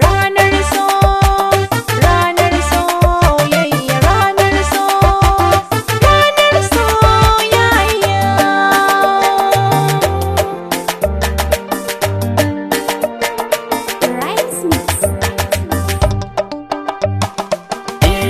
Ranar so, ranar soyayya, ranar so, ranar soyayya. Rise Mix.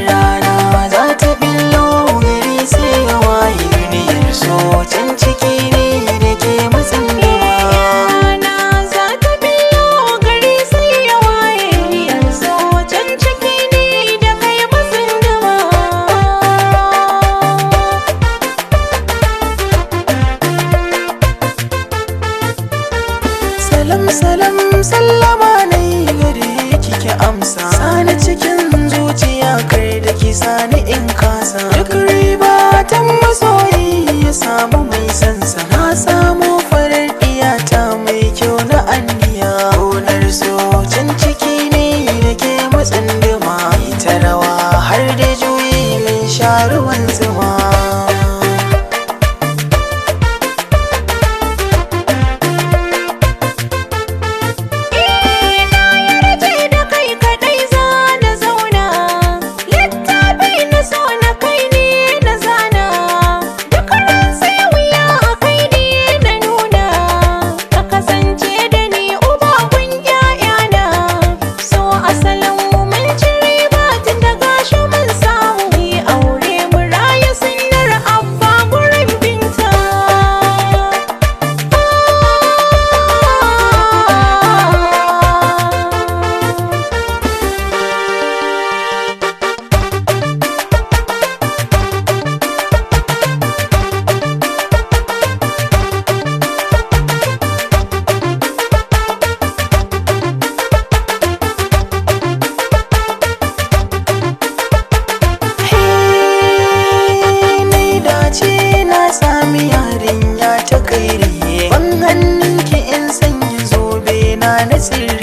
Rana za ta billo gari sai ya waye duniyar so can ciki ne da ke matsin Rana za ta biyo gari sai ya waye, yanzu can ciki ne da kai matsin gaba. Salam salam sallama na yi gare kike amsa sani cikin zuciya kar da ki sani in kasa duk riba ta masoyi ya samu mai sansa na samu farar iyata mai kyau na anniya gonar so can ciki ne da ke matsin duma ta rawa har da juyi min sha ruwan zuma. Ce da kai kaɗai za na zauna, littafi na so na kai ne na zana, duk ran sai wuya a kai ne na nuna, ka kasance da ni uba gun ƴaƴana, so asalin mu mun ci riba tun da gashi mun samu yi aure mu raya sunnar abba gurin binta. Ni dace na sami yarinya ta kairiye ban hannunki in sanya zobe na sirri